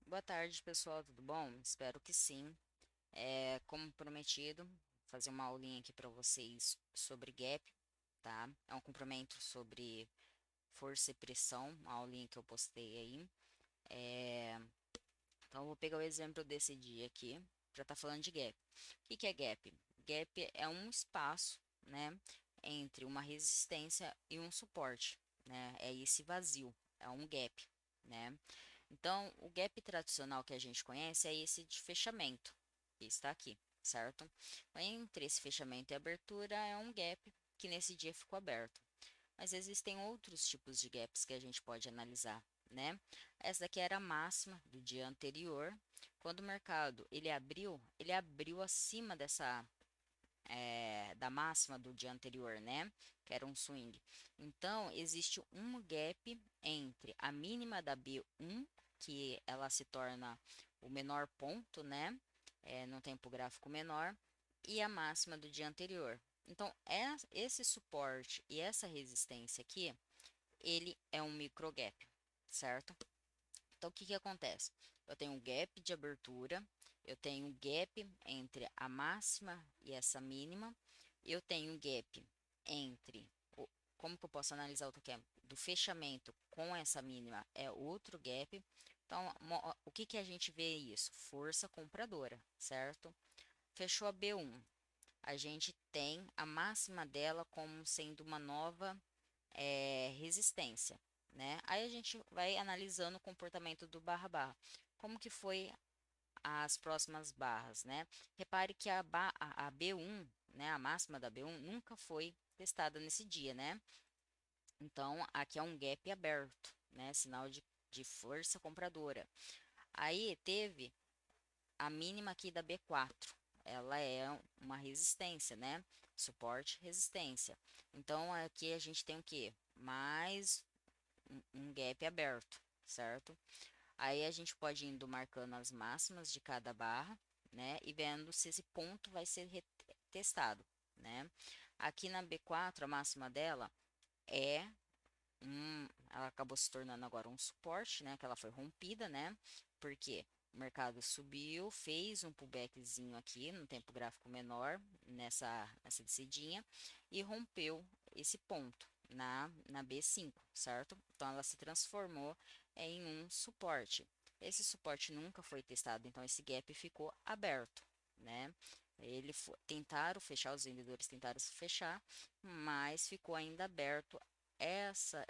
Boa tarde, pessoal, tudo bom? Espero que sim. Como prometido, fazer uma aulinha aqui para vocês sobre gap, tá? É um complemento sobre força e pressão, uma aulinha que eu postei aí. É, então, eu vou pegar o exemplo desse dia aqui para estar falando de gap. O que que é gap? Gap é um espaço, né, entre uma resistência e um suporte, né? É esse vazio, é um gap, né? Então, o gap tradicional que a gente conhece é esse de fechamento, que está aqui, certo? Entre esse fechamento e abertura é um gap que nesse dia ficou aberto. Mas existem outros tipos de gaps que a gente pode analisar, né? Essa daqui era a máxima do dia anterior. Quando o mercado ele abriu acima da máxima do dia anterior, né? Que era um swing. Então, existe um gap entre a mínima da B1, que ela se torna o menor ponto, né? No tempo gráfico menor, e a máxima do dia anterior. Então, esse suporte e essa resistência aqui, ele é um micro gap, certo? Então, o que que acontece? Eu tenho um gap de abertura, eu tenho um gap entre a máxima e essa mínima, eu tenho um gap entre como que eu posso analisar outro gap? Do fechamento com essa mínima é outro gap. Então, o que que a gente vê isso? Força compradora, certo? Fechou a B1. A gente tem a máxima dela como sendo uma nova resistência, né? Aí a gente vai analisando o comportamento do barra barra. Como que foi as próximas barras, né? Repare que a B1, né, a máxima da B1 nunca foi testada nesse dia, né? Então aqui é um gap aberto, né? Sinal de força compradora. Aí teve a mínima aqui da B4. Ela é uma resistência, né? Suporte, resistência. Então aqui a gente tem o que? Mais um gap aberto, certo? Aí a gente pode ir indo marcando as máximas de cada barra, né? E vendo se esse ponto vai ser testado, né? Aqui na B4, a máxima dela é ela acabou se tornando agora um suporte, né? Que ela foi rompida, né? Porque o mercado subiu, fez um pullbackzinho aqui no tempo gráfico menor, nessa descidinha, e rompeu esse ponto na B5, certo? Então ela se transformou em um suporte. Esse suporte nunca foi testado, então esse gap ficou aberto, né? Tentaram fechar, os vendedores tentaram fechar, mas ficou ainda aberto essa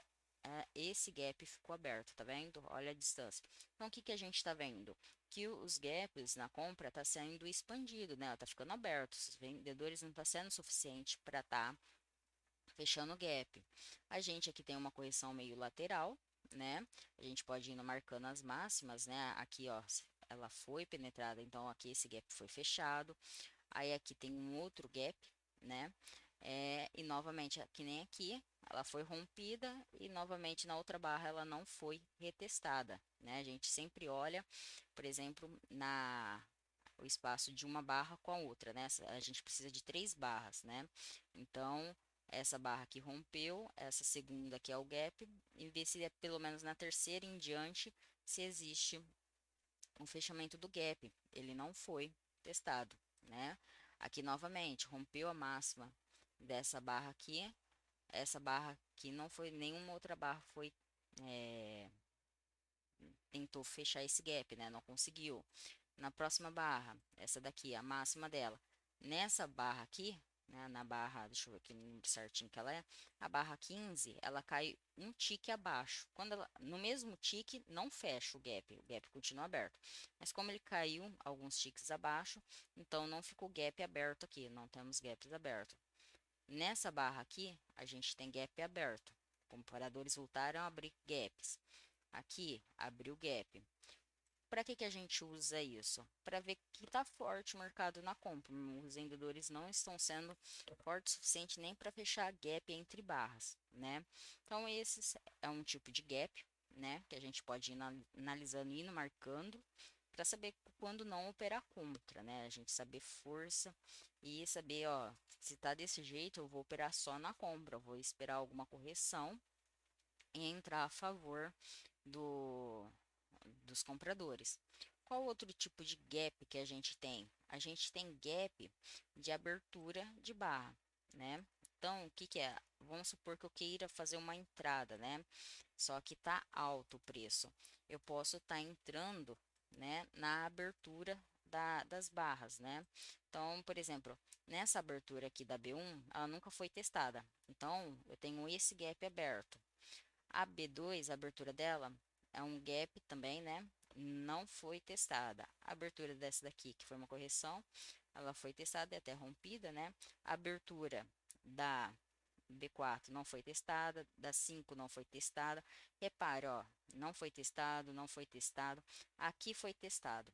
esse gap ficou aberto, tá vendo? Olha a distância. Então, o que que a gente está vendo? Que os gaps na compra está sendo expandido, né? Está ficando aberto. Os vendedores não estão sendo suficiente para estar fechando o gap. A gente aqui tem uma correção meio lateral, né? A gente pode ir marcando as máximas, né? Aqui, ó, ela foi penetrada, então aqui esse gap foi fechado. Aí aqui tem um outro gap, né? E novamente, que nem aqui, ela foi rompida e novamente na outra barra ela não foi retestada, né? A gente sempre olha, por exemplo, o espaço de uma barra com a outra, né? A gente precisa de três barras, né? Então, essa barra aqui rompeu, essa segunda aqui é o gap, e ver se é pelo menos na terceira em diante se existe um fechamento do gap. Ele não foi testado, né? Aqui novamente, rompeu a máxima dessa barra aqui. Essa barra aqui não foi nenhuma outra barra foi é, tentou fechar esse gap, né? Não conseguiu. Na próxima barra, essa daqui, a máxima dela. Nessa barra aqui, né, na barra, deixa eu ver aqui o número certinho que ela é, a barra 15, ela cai um tique abaixo. Quando ela, no mesmo tique, não fecha o gap continua aberto. Mas como ele caiu alguns tiques abaixo, então não ficou gap aberto aqui, não temos gaps abertos. Nessa barra aqui, a gente tem gap aberto. Comparadores voltaram a abrir gaps. Aqui, abriu gap. Para que que a gente usa isso? Para ver que está forte o mercado na compra. Os vendedores não estão sendo fortes o suficiente nem para fechar gap entre barras, né? Então, esse é um tipo de gap, né? Que a gente pode ir analisando e indo marcando para saber quando não operar contra, né? A gente saber força e saber, ó, se tá desse jeito, eu vou operar só na compra, eu vou esperar alguma correção e entrar a favor do, do dos compradores. Qual outro tipo de gap que a gente tem? A gente tem gap de abertura de barra, né? Então, o que que é? Vamos supor que eu queira fazer uma entrada, né? Só que tá alto o preço. Eu posso estar entrando, né, na abertura das barras, né? Então, por exemplo, nessa abertura aqui da B1, ela nunca foi testada. Então, eu tenho esse gap aberto. A B2, a abertura dela é um gap também, né? Não foi testada. A abertura dessa daqui, que foi uma correção, ela foi testada e até rompida, né? A abertura da B4 não foi testada, da 5 não foi testada. Repare, ó, não foi testado, não foi testado. Aqui foi testado.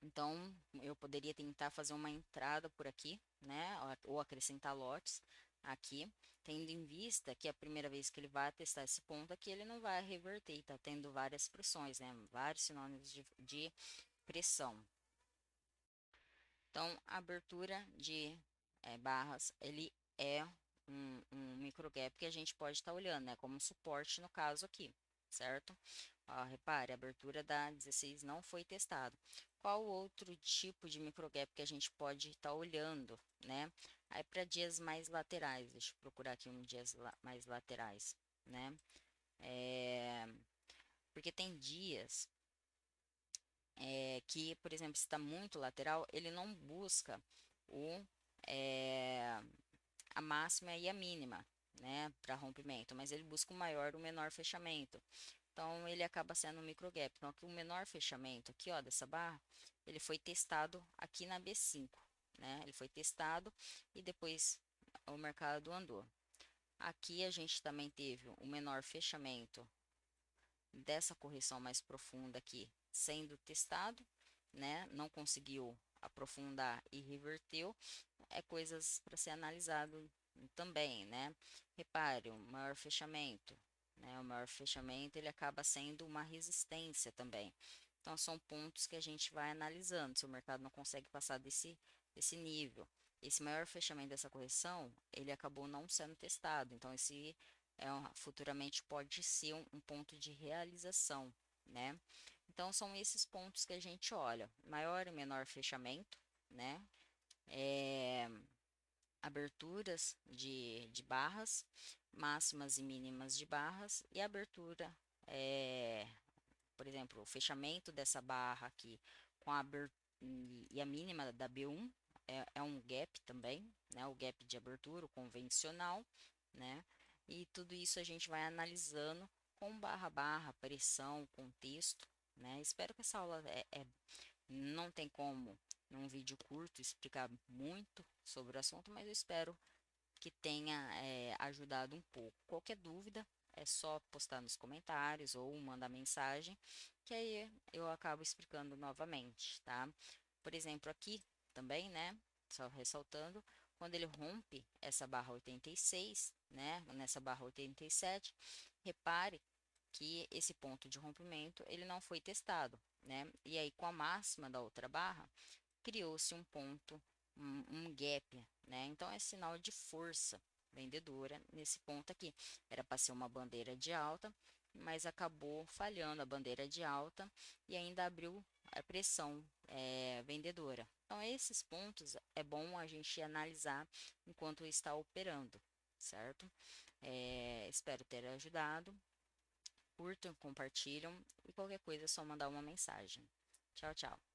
Então, eu poderia tentar fazer uma entrada por aqui, né? Ou acrescentar lotes aqui, tendo em vista que a primeira vez que ele vai testar esse ponto aqui, ele não vai reverter, tá tendo várias pressões, né? Vários sinônimos de pressão. Então, a abertura de barras, ele é um micro gap que a gente pode estar olhando, né? Como suporte no caso aqui, certo? Ó, repare, a abertura da 16 não foi testado. Qual outro tipo de micro gap que a gente pode estar olhando, né? Aí para dias mais laterais, deixa eu procurar aqui um dias mais laterais, né? Porque tem dias que, por exemplo, se está muito lateral, ele não busca o, é, a máxima e a mínima, né, para rompimento, mas ele busca o maior, o menor fechamento. Então, ele acaba sendo um micro gap. Então, aqui o menor fechamento aqui, ó, dessa barra, ele foi testado aqui na B5, né? Ele foi testado e depois o mercado andou. Aqui a gente também teve o menor fechamento dessa correção mais profunda aqui sendo testado, né? Não conseguiu aprofundar e reverteu, é coisas para ser analisado também, né? Repare, o maior fechamento, né? O maior fechamento ele acaba sendo uma resistência também. Então são pontos que a gente vai analisando. Se o mercado não consegue passar desse nível, esse maior fechamento dessa correção, ele acabou não sendo testado. Então esse futuramente pode ser um ponto de realização, né? Então são esses pontos que a gente olha, maior e menor fechamento, né? É, aberturas de barras, máximas e mínimas de barras e abertura, por exemplo, o fechamento dessa barra aqui com a abertura e a mínima da B1 é um gap também, né? O gap de abertura, o convencional, né? E tudo isso a gente vai analisando com barra barra, pressão, contexto, né? Espero que essa aula não tem como, num vídeo curto, explicar muito sobre o assunto, mas eu espero que tenha ajudado um pouco. Qualquer dúvida, é só postar nos comentários ou mandar mensagem, que aí eu acabo explicando novamente, tá? Por exemplo, aqui também, né? Só ressaltando, quando ele rompe essa barra 86, né? Nessa barra 87, repare que esse ponto de rompimento ele não foi testado, né? E aí com a máxima da outra barra criou-se um ponto, um gap, né? Então é sinal de força vendedora nesse ponto aqui. Era para ser uma bandeira de alta, mas acabou falhando a bandeira de alta e ainda abriu a pressão vendedora. Então esses pontos é bom a gente analisar enquanto está operando, certo? Espero ter ajudado. Curtam, compartilham e qualquer coisa é só mandar uma mensagem. Tchau, tchau.